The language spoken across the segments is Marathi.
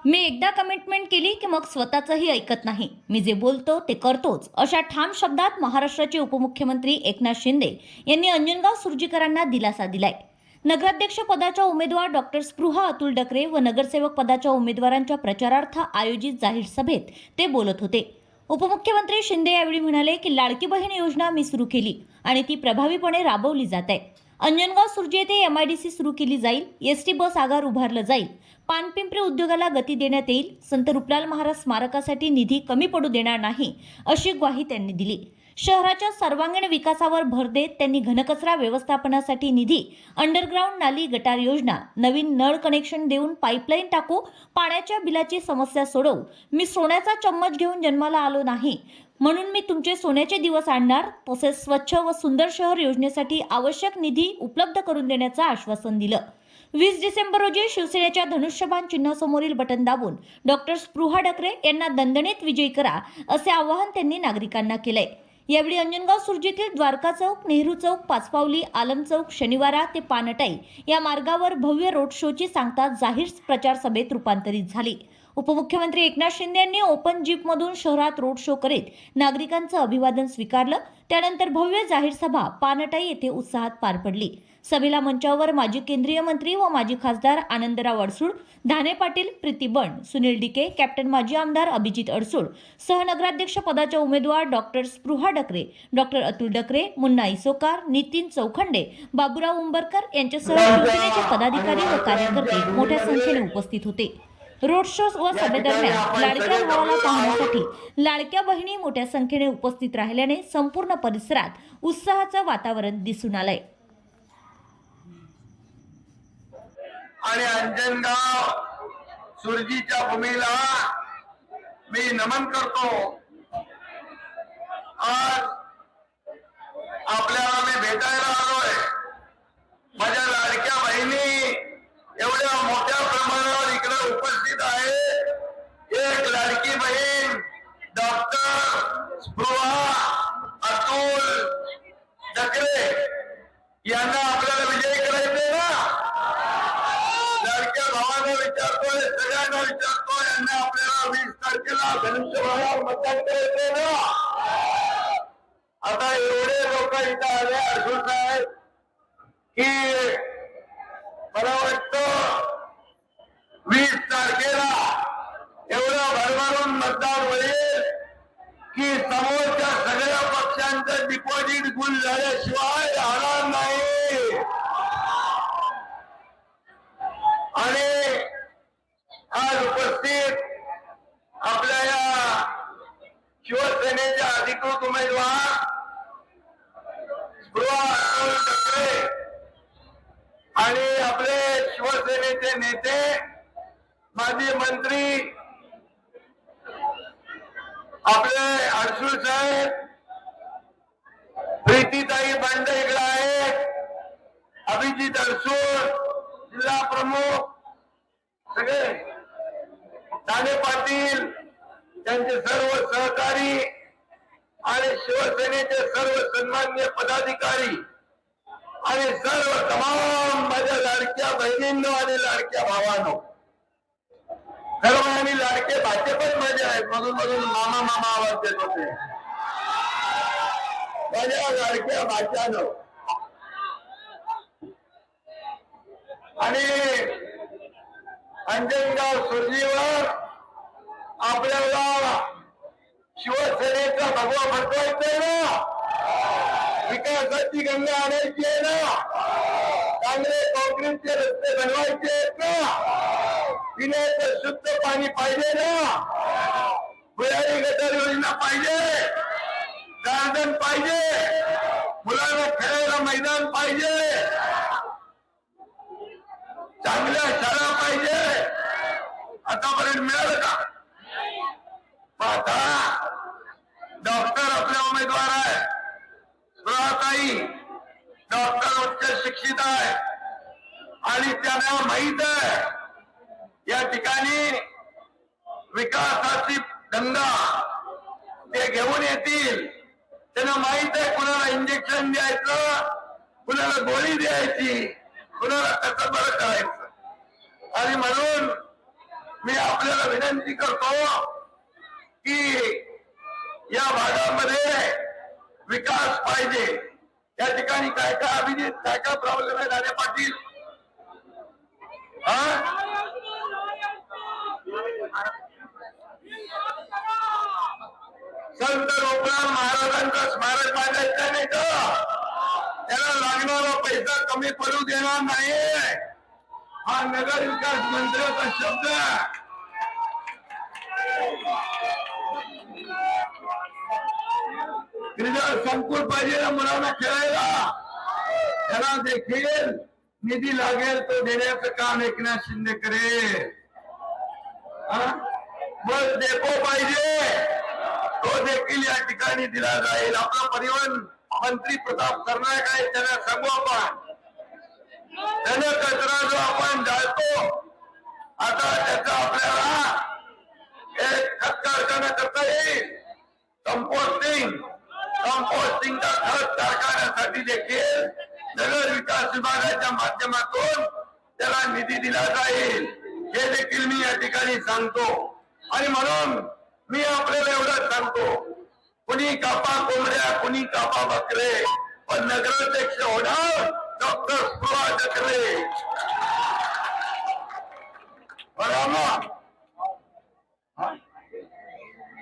मी एकदा कमिटमेंट केली की मग स्वतःचंही ऐकत नाही. मी जे बोलतो ते करतोच, अशा ठाम शब्दात महाराष्ट्राचे उपमुख्यमंत्री एकनाथ शिंदे यांनी अंजनगाव सुरजीकरांना दिलासा दिलाय. नगराध्यक्ष पदाच्या उमेदवार डॉक्टर स्पृहा अतुल डकरे व नगरसेवक पदाच्या उमेदवारांच्या प्रचारार्थ आयोजित जाहीर सभेत ते बोलत होते. उपमुख्यमंत्री शिंदे यावेळी म्हणाले की लाडकी बहीण योजना मी सुरू केली आणि ती प्रभावीपणे राबवली जात आहे. अंजनगाव सुरजी येथे MIDC सुरू केली जाईल. ST बस आगार उभारलं जाईल. पानपिंपरी उद्योगाला गती देण्यात येईल. संत रूपलाल महाराज स्मारकासाठी निधी कमी पडू देणार नाही, अशी ग्वाही त्यांनी दिली. शहराच्या सर्वांगीण विकासावर भर देत त्यांनी घनकचरा व्यवस्थापनासाठी निधी, अंडरग्राऊंड नाली गटार योजना, नवीन नळ कनेक्शन देऊन पाईपलाईन टाकू, पाण्याच्या बिलाची समस्या सोडवू. मी सोन्याचा चम्मच घेऊन जन्माला आलो नाही, म्हणून मी तुमचे सोन्याचे दिवस आणणार. तसेच स्वच्छ व सुंदर शहर योजनेसाठी आवश्यक निधी उपलब्ध करून देण्याचं आश्वासन दिलं. 20 डिसेंबर रोजी शिवसेनेच्या धनुष्यबाण चिन्हासमोरील बटन दाबून डॉक्टर स्पृहा डकरे यांना दणदणीत विजयी करा, असे आवाहन त्यांनी नागरिकांना केलंय. यावेळी अंजनगाव सुरजीतील द्वारका चौक, नेहरू चौक, पाचपावली, आलम चौक, शनिवारा ते पानटाई या मार्गावर भव्य रोड शोची सांगता जाहीर प्रचार सभेत रूपांतरित झाली. उपमुख्यमंत्री एकनाथ शिंदे यांनी ओपन जीपमधून शहरात रोड शो करीत नागरिकांचं अभिवादन स्वीकारलं. त्यानंतर भव्य जाहीर सभा पानटाई येथे उत्साहात पार पडली. सभेला मंचावर माजी केंद्रीय मंत्री व माजी खासदार आनंदराव अडसूळ, धाने पाटील, प्रीती बंड, सुनील डिके, कॅप्टन माजी आमदार अभिजित अडसूळ, सहनगराध्यक्ष पदाच्या उमेदवार डॉक्टर स्पृहा डकरे, डॉक्टर अतुल डकरे, मुन्ना इसोकार, नितीन चौखंडे, बाबूराव उंबरकर यांच्यासह शिवसेनेचे पदाधिकारी व कार्यकर्ते मोठ्या संख्येने उपस्थित होते. रोड शो व सभेदरम्यान लाडक्या भावाला पाहण्यासाठी लाडक्या बहिणी मोठ्या संख्येने उपस्थित राहिल्याने संपूर्ण परिसरात उत्साहाचं वातावरण दिसून आलंय. आणि अंजनगाव सुरजीच्या भूमीला मी नमन करतो. आज आपल्याला मी भेटायला आलोय. माझ्या लाडक्या बहिणी एवढ्या मोठ्या प्रमाणावर इकडे उपस्थित आहे. एक लाडकी बहीण डॉक्टर स्पृहा अतुल डकरे यांना आपल्याला विजयी करायचंय ना. लाडक्या भावांना विचारतोय, सगळ्यांना विचारतोय, यांना आपल्याला 20 तारखेला धनुष्यबाणावर मतदान करायचंय ना. आता एवढे लोक इथं आले अडसूळ साहेब की मला वाटतं 20 तारखेला एवढं भरभरून मतदान होईल की समोरच्या सगळ्या पक्षांचं डिपॉझिट गुल झाल्याशिवाय राहणार नाही. आणि आज उपस्थित आपल्या या शिवसेनेचे अधिकृत उमेदवार स्पृहा अतुल डकरे आणि आपले शिवसेनेचे नेते माजी मंत्री आपले अडसूळ साहेब, प्रीतीताई बंड इकडे आहेत, अभिजित अडसूळ जिल्हा प्रमुख, सगळे धाने पाटील, त्यांचे सर्व सहकारी आणि शिवसेनेचे सर्व सन्माननीय पदाधिकारी आणि सर्व तमाम माझ्या लाडक्या बहिणींनो आणि लाडक्या भावांनो, सर्व आणि लाडके भाचे पण माझे आहेत. मधून मधून मामा मामा आवाज देत होते. माझ्या लाडक्या भाच्यानो आणि अंजनगाव सुरजीवर आपल्याला शिवसेनेचा भगवा फडकवायचा ना. विकासाची गंगा आणायची आहे ना. चांगले काँक्रीटचे रस्ते बनवायचे आहेत ना. पिण्याचं शुद्ध पाणी पाहिजे ना. भुयारी गटार योजना पाहिजे. गार्डन पाहिजे. मुलांना खेळायला मैदान पाहिजे. चांगल्या शाळा पाहिजे. आतापर्यंत मिळालं का? आता डॉक्टर आपल्या उमेदवार आहे. स्पृहाताई डॉक्टर उच्च शिक्षित आहे आणि त्यांना माहित आहे या ठिकाणी विकासाची गंगा ते घेऊन येतील. त्यांना माहित आहे कुणाला इंजेक्शन द्यायचं, कुणाला गोळी द्यायची, कुणाला कसं बरं करायचं. आणि म्हणून मी आपल्याला विनंती करतो की या भागामध्ये विकास पाहिजे. या ठिकाणी काय काय अभिजित काय काय प्रॉब्लेम आहे दादा पाटील? संत रोपराम महाराजांचं स्मारक बांधायचं नाही तर त्याला लागणारा पैसा कमी पडू देणार नाही. हा नगर विकास मंत्र्याचा शब्द. क्रीडा संकुल पाहिजे ना मुलांना खेळायला, त्याला देखील निधी लागेल तो देण्याचं काम एकनाथ शिंदे करेल. बस डेपो पाहिजे तो देखील या ठिकाणी दिला जाईल. आपला परिवहन मंत्री प्रताप सरनाईक आहे, त्यांना सांगू आपण त्याने कचरा जो आपण जाळतो आता त्याचा आपल्याला एक खत कारखाना करता येईल. कंपोस्टिंगचा खत कारखान्यासाठी देखील नगर विकास विभागाच्या माध्यमातून त्याला निधी दिला जाईल, हे देखील मी या ठिकाणी सांगतो. आणि म्हणून मी आपल्याला एवढंच सांगतो, कुणी कापा कोंबड्या कुणी कापा बकरे, पण नगराध्यक्ष होणार डॉक्टर स्पृहा चक्रे. बरोबर.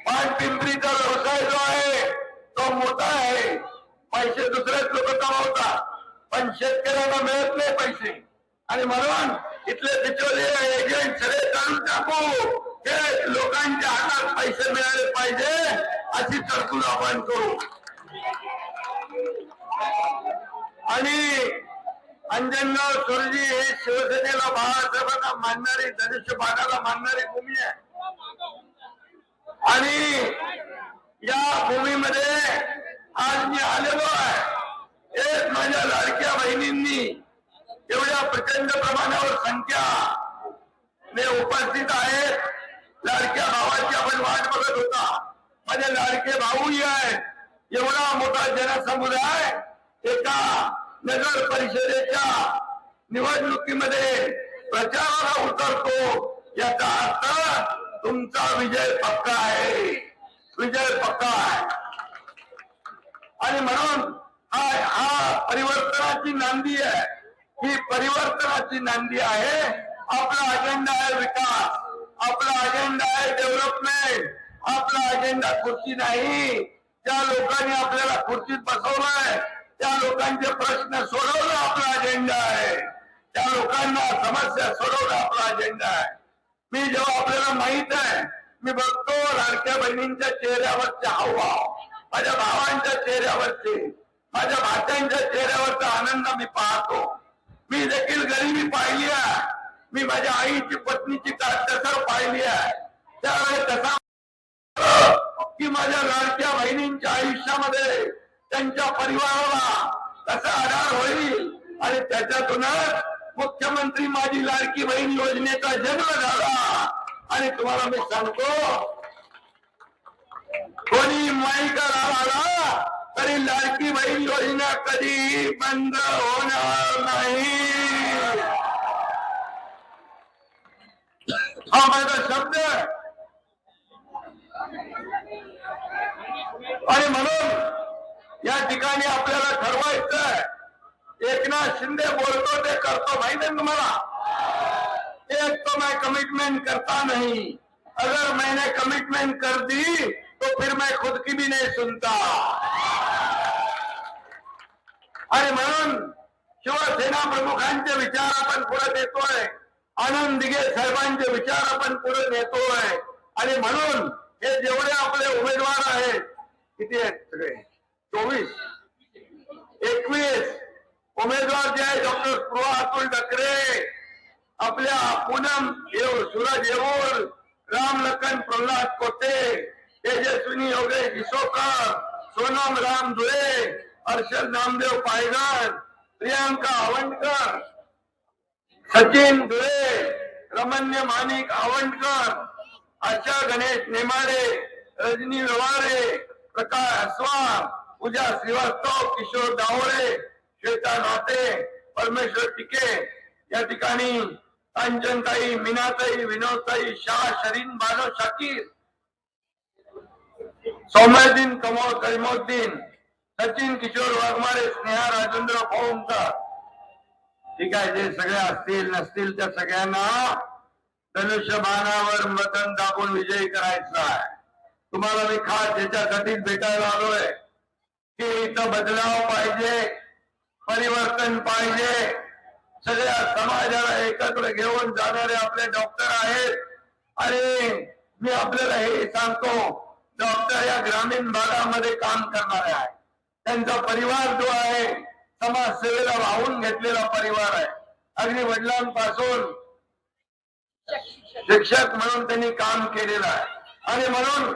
पानपिंपरीचा व्यवसाय जो आहे तो मोठा आहे, पैसे दुसरेच लोक कमावतात, पण शेतकऱ्यांना मिळत नाही पैसे. आणि म्हणून इथले बिचोले एजंट सगळे काढून टाकू, हे लोकांच्या हातात पैसे मिळाले पाहिजे अशी तरतूद आपण करू. आणि अंजनगाव सुरजी हे शिवसेनेला बाळासाहेबांना मानणारी, धनुष्यबाणाला मानणारी भूमी आहे. आणि या भूमीमध्ये आज मी आलेलो आहे. एक माझ्या लाडक्या बहिणींनी एवढ्या प्रचंड प्रमाणावर संख्या उपस्थित आहेत. लाडक्या भावाची आपण वाट बघत होता. माझे लाडके भाऊही आहेत. एवढा मोठा जनसमुदाय एका नगर परिषदेच्या निवडणुकीमध्ये प्रचाराला उतरतो, याचा अर्थ तुमचा विजय पक्का आहे, विजय पक्का आहे. आणि म्हणून हा परिवर्तनाची नांदी आहे. ही परिवर्तनाची नांदी आहे. आपला अजेंडा आहे विकास, आपला अजेंडा आहे डेव्हलपमेंट, आपला अजेंडा खुर्ची नाही. ज्या लोकांनी आपल्याला खुर्चीत बसवलंय त्या लोकांचे प्रश्न सोडवणं आपला अजेंडा आहे. त्या लोकांना समस्या सोडवणं आपला अजेंडा आहे. मी जेव्हा आपल्याला माहित आहे, मी बघतो लाडक्या बहिणींच्या चेहऱ्यावरचे हावभाव, माझ्या भावांच्या चेहऱ्यावरचे, माझ्या भाच्यांच्या चेहऱ्यावरचा आनंद मी पाहतो. मी देखील गरिबी पाहिली आहे. मी माझ्या आईची पत्नीची काटकसर पाहिली आहे. त्यावेळेस कसा की माझ्या लाडक्या बहिणींच्या आयुष्यामध्ये त्यांच्या परिवाराला कसा आधार होईल. आणि त्याच्यातूनच मुख्यमंत्री माझी लाडकी बहीण योजनेचा जन्म झाला. आणि तुम्हाला मी सांगतो, कोणी माईका आला तरी लाडकी बहीण योजना कधी बंद होणार नाही. हा माझा शब्द. आणि म्हणून या ठिकाणी आपल्याला ठरवायचं, एकनाथ शिंदे बोलतो ते करतो, माहिती है तुम्हाला. एक तो मैं कमिटमेंट करता नहीं, अगर मैंने कमिटमेंट कर दी तो फिर मैं खुद की भी नहीं सुनता. आणि म्हणून शिवसेना प्रमुखांचे विचार आपण पुढे देतोय, आनंद दिघे साहेबांचे विचार आपण पुढे नेतोय. आणि म्हणून हे जेवढे आपले उमेदवार आहेत, किती आहेत सगळे, 24, 21 उमेदवार जे आहेत, डॉक्टर स्पृहा अतुल ढकरे, आपल्या पूनम सूरज येऊर, राम लखन प्रल्हाद कोटे, तेजस्विनी योगेश इसोकर, सोनम राम धुळे, हर्षद नामदेव पायघर, प्रियांका आवंडकर, सचिन धुळे, रमण्य माणिक आवंडकर, आशा गणेश नेमाडे, रजनी रवारे, प्रकाश अस्वार, पूजा श्रीवास्तव, किशोर दावरे, श्वेता नाते, परमेश्वर टिके या ठिकाणी कांचनताई, मीनाताई, विनोदताई, शाह, शरीन, बानो, शाकीर, सौम्यदीन, करीमुद्दीन, सचिन, किशोर वाघमारे, स्नेहा, राजेंद्र भाऊंकर, ठीक आहे. जे सगळे असतील नसतील त्या सगळ्यांना धनुष्यबाणावर बटन दाबून विजयी करायचा आहे. तुम्हाला मी खास याच्यासाठीच भेटायला आलोय की इथं बदलाव पाहिजे, परिवर्तन पाहिजे. सगळ्या समाजाला एकत्र घेऊन जाणारे आपले डॉक्टर आहेत. आणि मी आपल्याला हे सांगतो, डॉक्टर या ग्रामीण भागामध्ये काम करणारे आहेत. त्यांचा परिवार जो आहे समाजसेवेला वाहून घेतलेला परिवार आहे. अगदी वडिलांपासून शिक्षक म्हणून त्यांनी काम केलेलं आहे. आणि म्हणून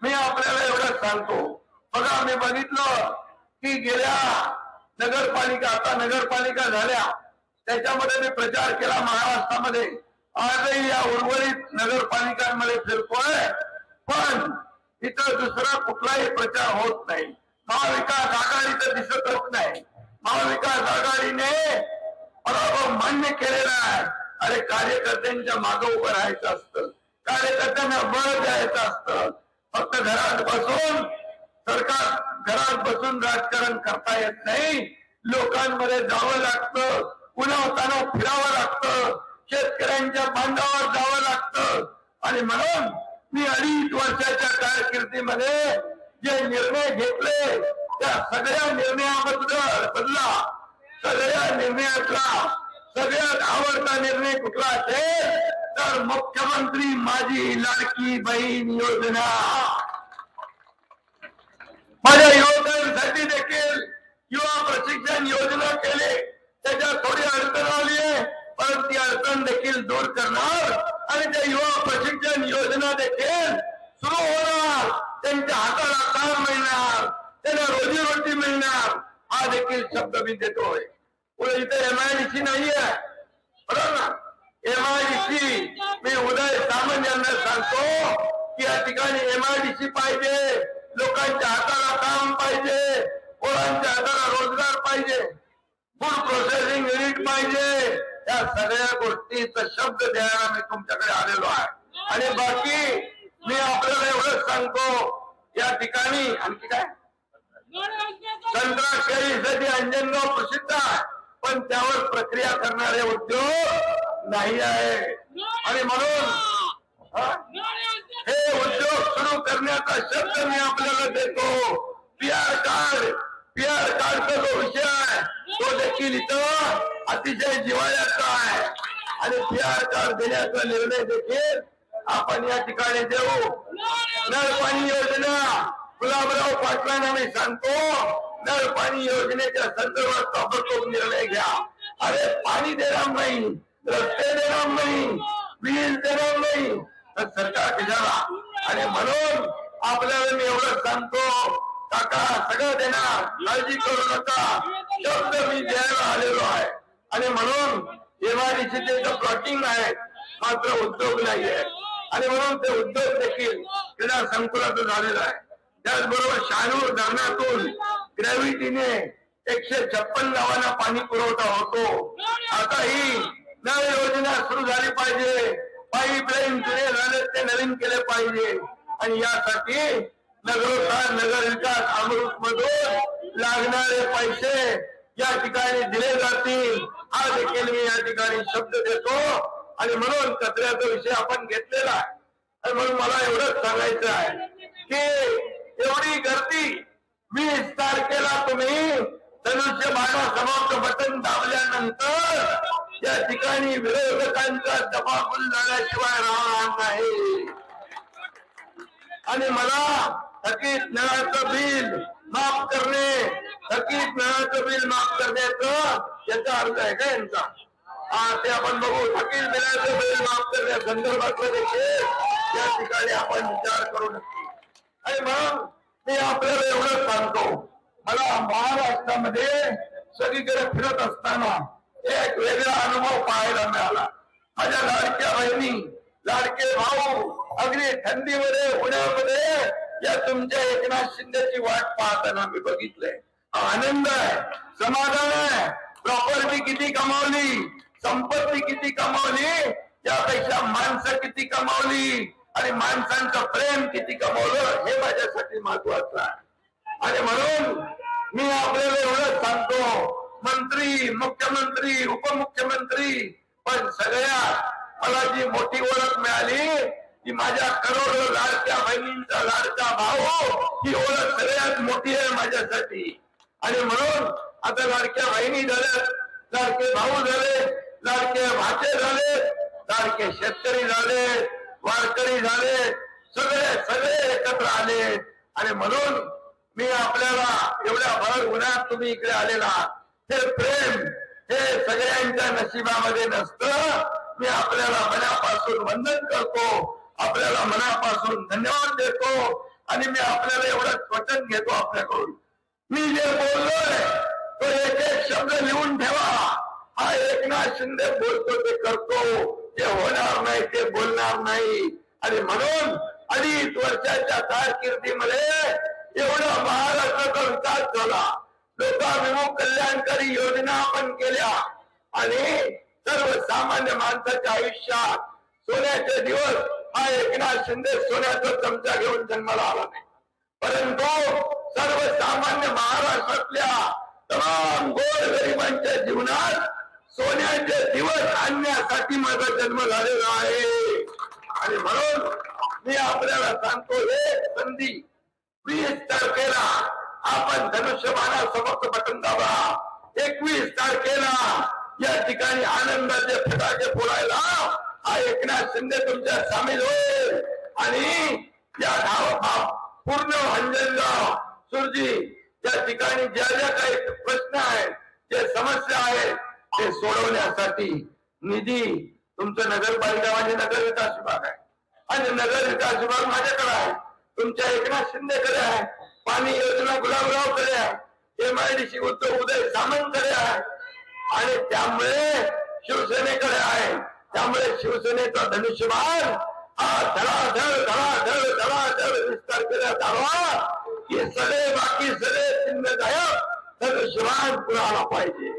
मी आपल्याला एवढं सांगतो, बघा मी बघितलं की गेल्या नगरपालिका, आता नगरपालिका झाल्या, त्याच्यामध्ये मी प्रचार केला महाराष्ट्रामध्ये. आजही या उर्वरित नगरपालिकांमध्ये फिरतोय, पण इथं दुसरा कुठलाही प्रचार होत नाही. महाविकास आघाडी तर दिसतच नाही. महाविकास आघाडीने पराभव मान्य केलेला आहे. अरे कार्यकर्त्यांच्या मागे उभं राहायचं असतं, कार्यकर्त्यांना बळ द्यायचं असतं. फक्त घरात बसून घरात बसून राजकारण करता येत नाही. लोकांमध्ये जावं लागतं, उन्हातानं फिरावं लागतं, शेतकऱ्यांच्या बांधावर जावं लागतं. आणि म्हणून मी 2.5 वर्षाच्या कारकिर्दीमध्ये जे निर्णय घेतले त्या सगळ्या निर्णयाबद्दला सगळ्या निर्णयातला सगळ्यात आवडता निर्णय कुठला असेल तर मुख्यमंत्री माझी लाडकी बहीण योजना. माझ्या युवकांसाठी देखील युवा प्रशिक्षण योजना केली. त्याच्यात थोडी अडचण आली आहे, पण ती अडचण देखील दूर करणार आणि त्या युवा प्रशिक्षण योजना देखील सुरू होणार. त्यांच्या हाताला काम मिळणार, त्यांना रोजीरोटी मिळणार, हा देखील शब्द मी देतोय. पुढे इथे MIDC नाहीये, बरोबर ना? MIDC मी उदय सामंत यांना सांगतो की या ठिकाणी MIDC पाहिजे, लोकांच्या हाताला काम पाहिजे, पोरांच्या हाताला रोजगार पाहिजे, फूड प्रोसेसिंग युनिट पाहिजे. या सगळ्या गोष्टीचा शब्द द्यायला मी तुमच्याकडे आलेलो आहे. आणि बाकी मी आपल्याला एवढंच सांगतो, या ठिकाणी आणखी काय संत्रा शेळीसाठी अंजनगाव प्रसिद्ध आहे, पण त्यावर प्रक्रिया करणारे उद्योग नाही आहे. आणि म्हणून हे उद्योग सुरू करण्याचा शब्द मी आपल्याला देतो. PR कार्डचा जो विषय आहे तो देखील इथं अतिशय जिव्हाळ्याचा आहे. आणि PR कार्ड देण्याचा निर्णय देखील आपण या ठिकाणी देऊ. नळ पाणी योजना गुलाबराव पाटलांना मी सांगतो, नळ पाणी योजनेच्या संदर्भात ताबडतोब निर्णय घ्या. अरे पाणी देणार नाही, रस्ते देणार नाही, वीज देणार नाही तर सरकार कशाला? आणि म्हणून आपल्याला मी एवढं सांगतो, काका सगळं देणार, काळजी करू नका, शब्द मी द्यायला आलेलो आहे. आणि म्हणून MIDCचे प्लॉटिंग आहे, मात्र उद्योग नाही आहे. आणि म्हणून ते उद्योग देखील क्रीडा संकुलातून झालेला आहे. त्याचबरोबर शहानूर धरणातून ग्रॅव्हिटीने 156 गावांना पाणी पुरवठा होतो. आता ही नळ योजना सुरू झाली पाहिजे, पाईपलाईन जुने झाले ते नवीन केले पाहिजे. आणि यासाठी नगरोत्थान नगर विकास अमृत मधून लागणारे पैसे या ठिकाणी दिले जातील, हा देखील मी या ठिकाणी शब्द देतो. आणि म्हणून कचऱ्याचा विषय आपण घेतलेला आहे. आणि म्हणून मला एवढंच सांगायचं आहे की एवढी गर्दी 20 तारखेला तुम्ही धनुष्यबाणा समाप्त बटन दाबल्यानंतर या ठिकाणी विरोधकांचा दबाकुल झाल्याशिवाय राहणार नाही. आणि मला थकीत नळाचं बिल माफ करणे, थकीत नळाचं बिल माफ करण्याचं याचा अर्थ आहे का यांचा? ते आपण बघू. थकीत बिलाचं बिल माफ करण्या संदर्भातलं देखील या ठिकाणी आपण विचार करू नक्की. आणि म्हणून मी आपल्याला एवढंच सांगतो, मला महाराष्ट्रामध्ये सगळीकडे फिरत असताना एक वेगळा अनुभव पाहायला मिळाला. माझ्या लाडक्या बहिणी, लाडके भाऊ अगदी थंडीमध्ये उन्हामध्ये या तुमच्या एकनाथ शिंदेची वाट पाहताना मी बघितलंय. आनंद आहे, समाधान आहे. प्रॉपर्टी किती कमावली, संपत्ती किती कमावली यापेक्षा माणसं किती कमावली आणि माणसांचं प्रेम किती कमावलं हे माझ्यासाठी महत्वाचं आहे. आणि म्हणून मी आपल्याला एवढं सांगतो, मंत्री, मुख्यमंत्री, उपमुख्यमंत्री, पण सगळ्यात मला जी मोठी ओळख मिळाली ती माझ्या करोडो लाडक्या बहिणींचा लाडका भाऊ, ही ओळख सगळ्यात मोठी आहे माझ्यासाठी. आणि म्हणून आता लाडक्या बहिणी झाल्या, लाडके भाऊ झाले, लाडके भाचे झाले, लाडके शेतकरी झाले, वारकरी झाले, सगळे एकत्र आले. आणि म्हणून मी आपल्याला एवढ्या भर उन्हात तुम्ही इकडे आलेला, हे प्रेम हे सगळ्यांच्या नशिबामध्ये नसतं. मी आपल्याला मनापासून वंदन करतो, आपल्याला मनापासून धन्यवाद देतो. आणि मी आपल्याला एवढं वचन घेतो आपल्याकडून, मी जे बोललोय तो एक एक शब्द लिहून ठेवा. हा एकनाथ शिंदे बोलतो ते करतो, जे होणार नाही ते बोलणार नाही. आणि म्हणून 2.5 वर्षाच्या कारकिर्दीमध्ये एवढा महाराष्ट्राचा विकास झाला, लोकाभिमुख कल्याणकारी योजना आपण केल्या आणि सर्वसामान्य माणसाच्या आयुष्यात सोन्याचे दिवस हा एकनाथ शिंदे सोन्याचा चमचा घेऊन जन्माला आला नाही, परंतु सर्वसामान्य महाराष्ट्रातल्या तमाम गोरगरिबांच्या जीवनात सोन्याचे दिवस आणण्यासाठी माझा जन्म झालेला आहे. आणि म्हणून मी आपल्याला सांगतो, हे संधी 20 तारखेला आपण धनुष्यबाणासमोर बटन दाबा. 21 तारखेला या ठिकाणी आनंदाचे फटाके फोडायला हा एकनाथ शिंदे तुमच्या सामील होईल. आणि या पूर्ण अंजनगाव, सुरजी या ठिकाणी ज्या ज्या काही प्रश्न आहेत, जे समस्या आहेत, ते सोडवण्यासाठी निधी तुमचं नगरपालिका म्हणजे नगर विकास विभाग आहे आणि नगर विकास विभाग माझ्याकडे आहे, तुमच्या एकनाथ शिंदेकडे आहे, पाणी योजना गुलाबरावकडे आहे, MIDC उद्योग उदय सामंतकडे आहे आणि त्यामुळे शिवसेनेकडे आहे. त्यामुळे शिवसेनेचा धनुष्यबाण हा धडाधड विस्तार करण्यात आला की सगळे बाकी सगळे चिन्ह गायब, धनुष्यबाण पुढे आला पाहिजे.